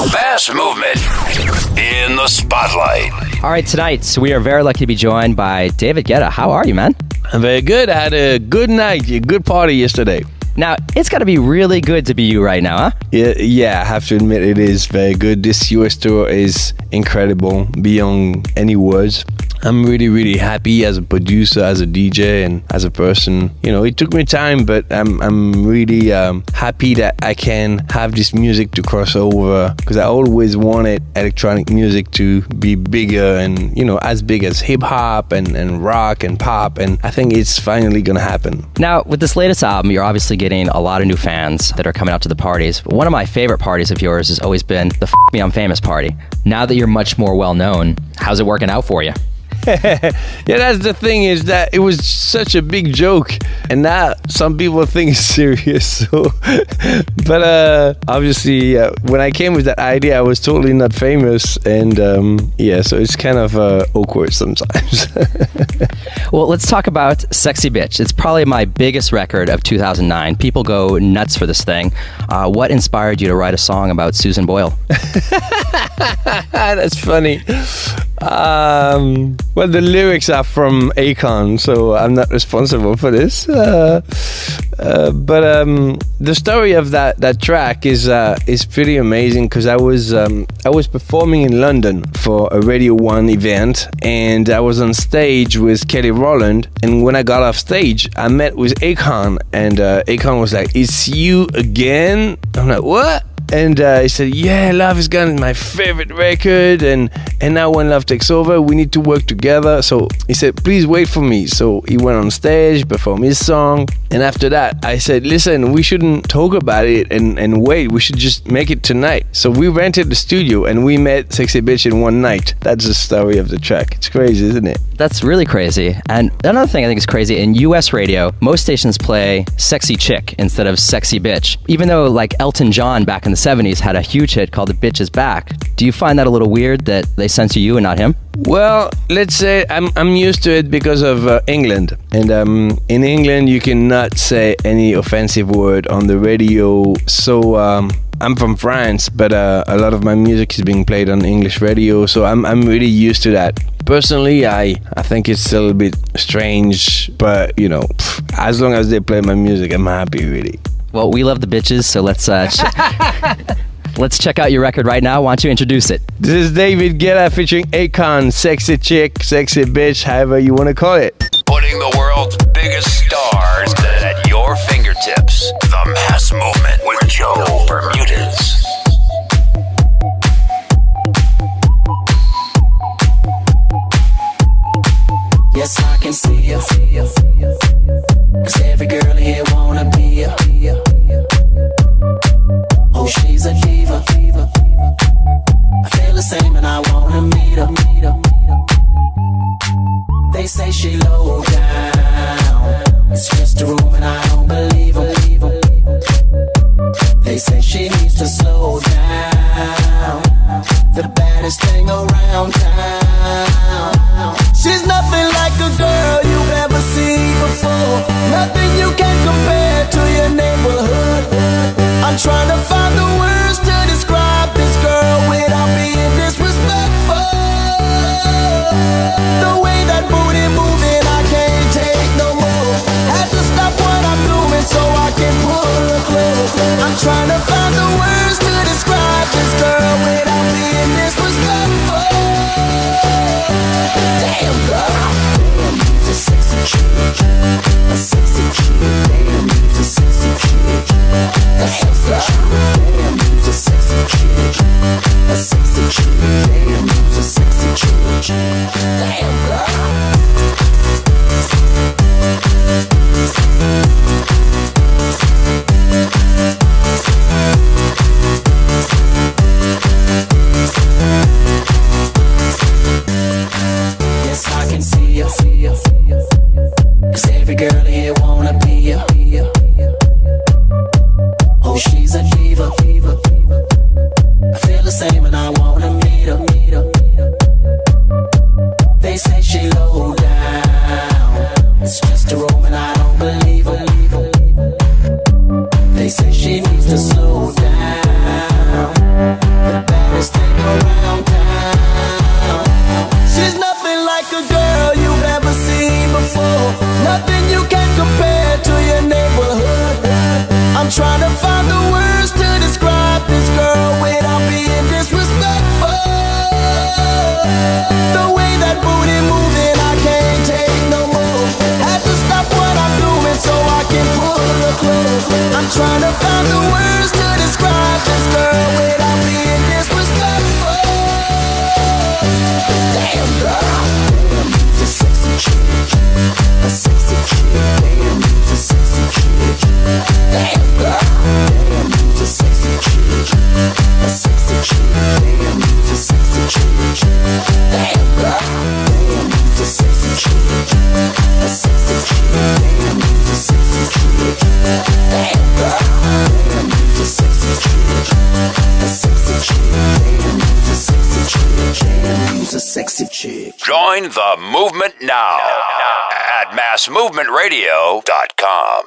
Fast movement in the spotlight. All right, tonight we are very lucky to be joined by David Guetta. How are you, man? I'm very good. I had a good night, a good party yesterday. Now, it's got to be really good to be you right now, huh? Yeah, I have to admit it is very good. This US tour is incredible, beyond any words. I'm really, really happy as a producer, as a DJ, and as a person. You know, it took me time, but I'm really happy that I can have this music to cross over, because I always wanted electronic music to be bigger and, you know, as big as hip-hop and rock and pop, and I think it's finally gonna happen. Now, with this latest album, you're obviously getting a lot of new fans that are coming out to the parties. But one of my favorite parties of yours has always been the F Me I'm Famous party. Now that you're much more well-known, how's it working out for you? Yeah, that's the thing, is that it was such a big joke, and now some people think it's serious. So, but obviously, when I came with that idea, I was totally not famous, and yeah, so it's kind of awkward sometimes. Well, let's talk about Sexy Bitch. It's probably my biggest record of 2009. People go nuts for this thing. What inspired you to write a song about Susan Boyle? That's funny. Well, the lyrics are from Akon, so I'm not responsible for this. But the story of that track is pretty amazing, because I was performing in London for a Radio 1 event, and I was on stage with Kelly Rowland. And when I got off stage, I met with Akon, and Akon was like, "It's you again?" I'm like, "What?" And he said, "Yeah, Love Is Gone is my favorite record, and now when Love Takes Over, we need to work together." So he said, "Please wait for me." So he went on stage, performed his song, and after that, I said, "Listen, we shouldn't talk about it and wait. We should just make it tonight." So we rented the studio, and we met Sexy Bitch in one night. That's the story of the track. It's crazy, isn't it? That's really crazy. And another thing I think is crazy, in US radio, most stations play Sexy Chick instead of Sexy Bitch. Even though, like, Elton John back in the 70s had a huge hit called The Bitch Is Back. Do you find that a little weird that they censor you and not him? Well, let's say I'm used to it because of England. And in England, you cannot say any offensive word on the radio. So I'm from France, but a lot of my music is being played on English radio. So I'm really used to that. Personally, I think it's a little bit strange, but, you know, as long as they play my music, I'm happy, really. Well, we love the bitches, so let's let's check out your record right now. Why don't you introduce it? This is David Guetta featuring Akon, Sexy Chick, Sexy Bitch, however you want to call it. Putting the world's biggest stars at your fingertips. The Mass Movement with Joe Bermudez. Yes, I can see you. 'Cause every girl here wanna be you. Oh, she's a diva. I feel the same and I wanna meet her. They say she low down. It's just a room and I don't believe them. They say she needs to slow down. The baddest thing around town. She's nothing like a girl you've ever seen before. Nothing you can compare to your neighborhood. I'm trying to find the words to describe this girl without being disrespectful. The way that booty moving, I can't take no more. Had to stop what I'm doing so I can pull her close. I'm trying to find the words to describe this girl without being disrespectful. Damn girl, damn, she's a sexy chick, a sexy chick. Damn, she's a sexy chick, a sexy chick. Damn, she's a Who's a sexy chick? Join the movement now at massmovementradio.com.